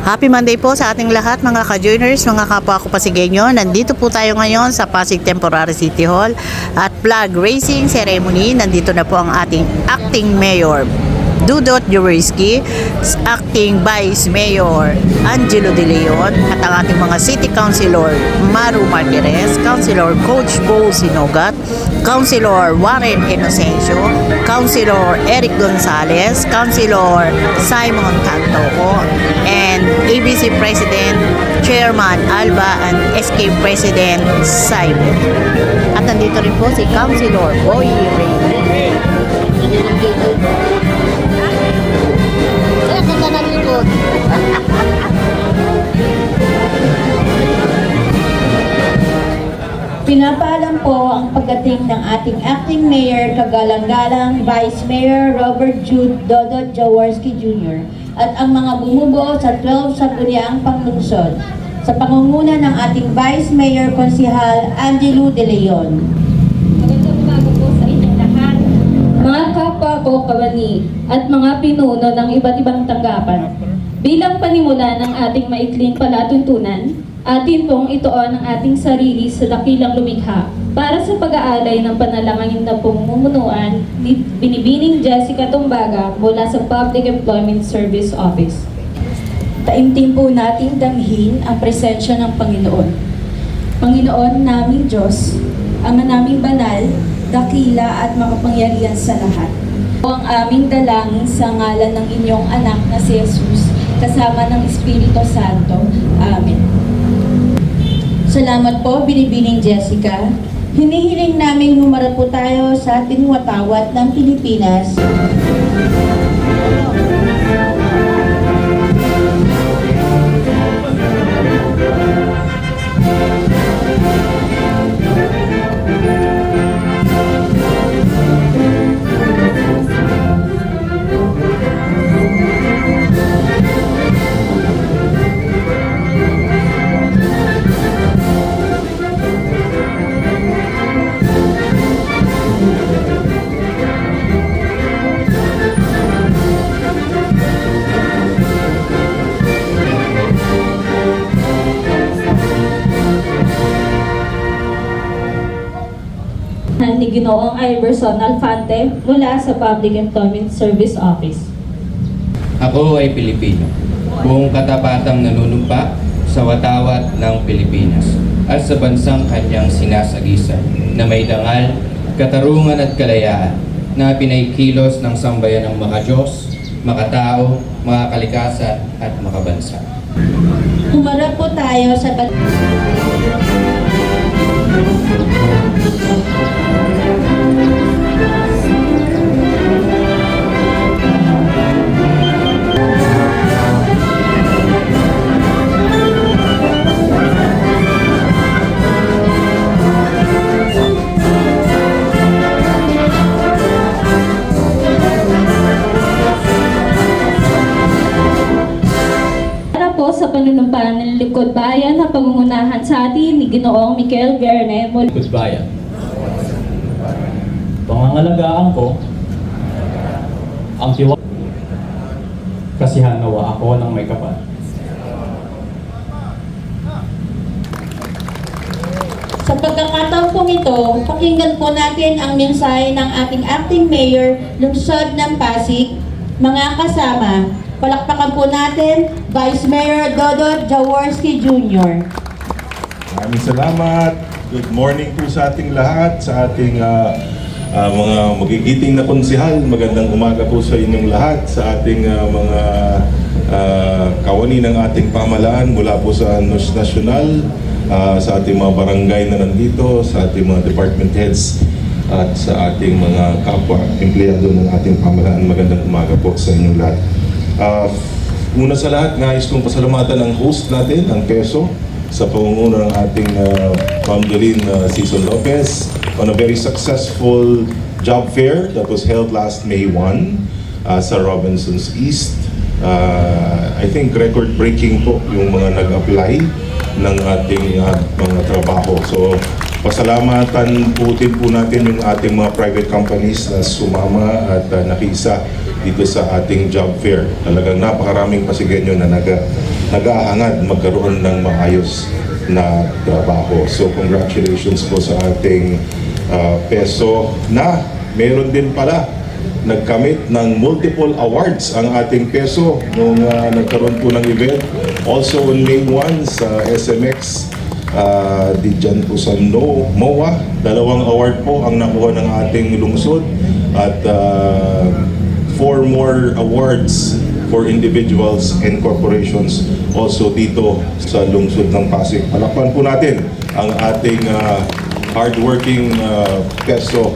Happy Monday po sa ating lahat mga ka-joiners, mga kapwa ko Pasigueño. Nandito po tayo ngayon sa Pasig Temporary City Hall at flag raising ceremony. Nandito na po ang ating acting mayor Dudot Jaworski, acting vice mayor Angelo De Leon at ang ating mga city councilor Maru Martirez, councilor Coach Paul Sinogat, councilor Warren Inocencio, councilor Eric Gonzalez, councilor Simon Tantoco, and ABC President Chairman Alba and SK President Simon. At nandito rin po si Councilor Boy Ray. Pinapaalam po ang pagdating ng ating acting mayor, kagalang-galang Vice Mayor Robert Jude Dodot Jaworski Jr. at ang mga bumubuo sa 12 Sangguniang Panglungsod sa pangunguna ng ating Vice Mayor Konsihal Angelo De Leon. Magandang umaga po sa inyong lahat. Mga kapwa ko kawani at mga pinuno ng iba't ibang tanggapan. Bilang panimula ng ating maikling palatuntunan, atin pong ituon ang ating sarili sa dakilang lumikha para sa pag-aalay ng panalangin na pamumunuan ni Binibining Jessica Tumbaga mula sa Public Employment Service Office. Taimtim po nating damhin ang presensya ng Panginoon. Panginoon naming Diyos, Ama naming banal, dakila at makapangyarihan sa lahat. Ang aming dalangin sa ngalan ng inyong anak na si Jesus, kasama ng Espiritu Santo. Amen. Salamat po, Binibining Jessica. Hinihiling namin humarap po tayo sa ating watawat ng Pilipinas. Ni Ginoong Iverson Alfante mula sa Public Employment Service Office. Ako ay Pilipino, buong katapatang nanunumpa sa watawat ng Pilipinas at sa bansang kanyang sinasagisan na may dangal, katarungan at kalayaan na pinaikilos ng sambayan ng makadiyos, makatao, makakalikasan at makabansa. Humarap po tayo sa Sa panunumpahan ng Likod Bayan na pangungunahan sa atin ni Ginoong Mikel Vierne mula Likod Bayan. Pangangalagaan ko ang tiwala kasihan nawa ako ng may kapal. Sa pagkakataon pong ito, pakinggan po natin ang mensahe ng ating acting mayor, Lungsod ng Pasig. Mga kasama, palakpakan po natin, Vice Mayor Dodot Jaworski Jr. Maraming salamat. Good morning po sa ating lahat, sa ating mga magigiting na konsihal. Magandang umaga po sa inyong lahat, sa ating mga kawani ng ating pamahalaan mula po sa nasyonal, sa ating mga barangay na nandito, sa ating mga department heads, at sa ating mga kapwa empleyado ng ating pamahalaan. Magandang umaga po sa inyong lahat. Una sa lahat, nais kong pasalamatan ang host natin, ang Quezon, sa pangunguna ng ating Ma'am Jolene Sison Lopez on a very successful job fair that was held last May 1 sa Robinsons East. I think record-breaking po yung mga nag-apply ng ating mga trabaho. So, pasalamatan po din po natin yung ating mga private companies na sumama at nakiisa dito sa ating job fair. Talagang napakaraming Pasigueño na naghahangad magkaroon ng maayos na trabaho. So congratulations po sa ating peso na meron din pala nagkamit ng multiple awards ang ating peso nung nagkaroon po ng event. Also on May 1 sa SMX, di dyan po sa MOA, 2 award po ang nakuha ng ating lungsod at 4 more awards for individuals and corporations also dito sa lungsod ng Pasig. Palakpan po natin ang ating hardworking peso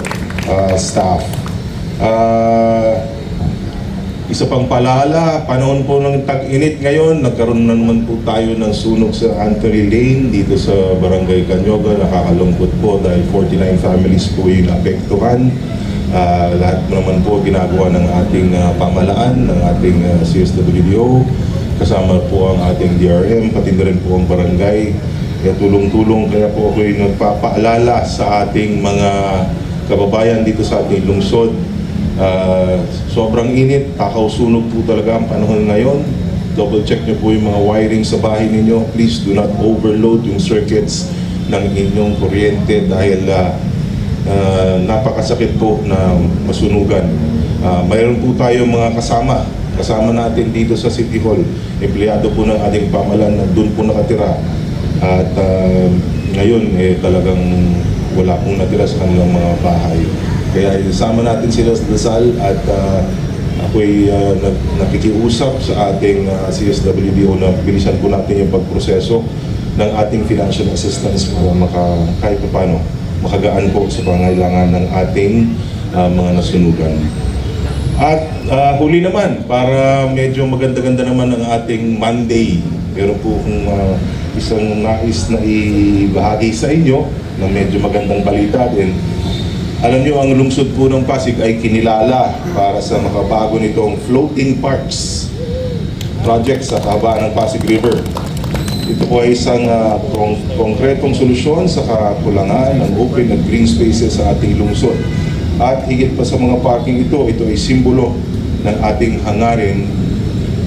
staff. Isa pang paalala, panahon po ng tag-init ngayon, nagkaroon na naman po tayo ng sunog sa Anthony Lane dito sa Barangay Canyoga. Nakakalungkot po dahil 49 families po yung apektuhan. Lahat naman po ginagawa ng ating pamalaan, ng ating CSWDO, kasama po ang ating DRM, pati na rin po ang barangay. Kaya tulong-tulong, kaya po ako yung nagpapaalala sa ating mga kababayan dito sa ating lungsod. Sobrang init, takaw-sunog po talaga ang panahon ngayon. Double check nyo po yung mga wiring sa bahay ninyo. Please do not overload yung circuits ng inyong kuryente dahil napakasakit po na masunugan. Mayroon po tayong mga kasama natin dito sa City Hall. Empleyado po ng ating pamalan na doon po nakatira. At ngayon talagang wala pong natira sa kanilang mga bahay. Kaya isama natin sila sa dasal at ako'y nakikiusap sa ating CSWDO na bilisan po natin yung pagproseso ng ating financial assistance para kahit paano makagaan po sa pangailangan ng ating mga nasunugan. At huli naman, para medyo maganda-ganda naman ang ating Monday, meron po kung isang nais na ibahagi sa inyo na medyo magandang balita din. Alam nyo, ang lungsod po ng Pasig ay kinilala para sa makabago nitong floating parks project sa kahabaan ng Pasig River. Ito po ay isang konkretong solusyon sa kakulangan ng open at green spaces sa ating lungsod. At higit pa sa mga parking ito ay simbolo ng ating hangarin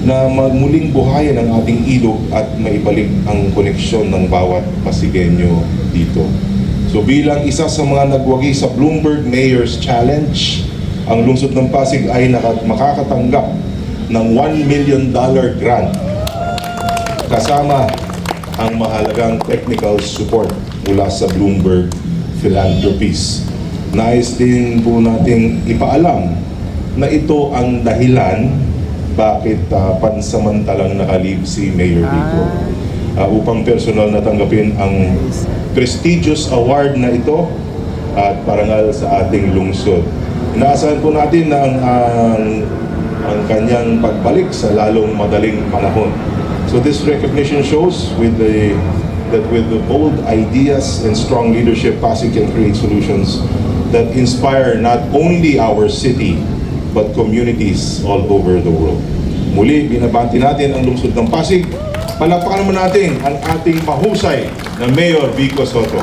na muling buhayan ang ating ilog at maibalik ang koneksyon ng bawat Pasigueño dito. So bilang isa sa mga nagwagi sa Bloomberg Mayor's Challenge, ang lungsod ng Pasig ay makakatanggap ng $1 million grant kasama ang mahalagang technical support mula sa Bloomberg Philanthropies. Nais din po nating ipaalam na ito ang dahilan bakit pansamantalang nakalib si Mayor dito upang personal na tanggapin ang prestigious award na ito at parangal sa ating lungsod. Inaasahan po natin na ang kanyang pagbalik sa lalong madaling panahon. So this recognition shows that with the bold ideas and strong leadership, Pasig can create solutions that inspire not only our city but communities all over the world. Muli, binabati natin ang lungsod ng Pasig. Palakpakan naman natin ang ating mahusay na Mayor Vico Soto.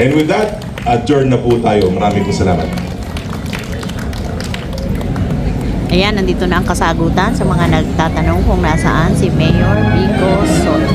And with that, adjourn na po tayo. Maraming salamat. Ayan, nandito na ang kasagutan sa mga nagtatanong kung nasaan si Mayor Vico Soto.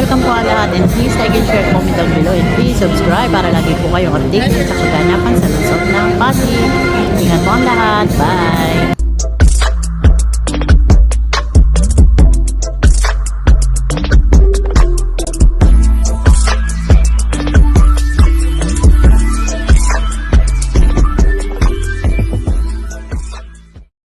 welcome po ang lahat and please like and share, comment down below and please subscribe para lagi po kayong updated sa kaganapan sa lungsod ng Pasig. Ingat po ang lahat. Bye!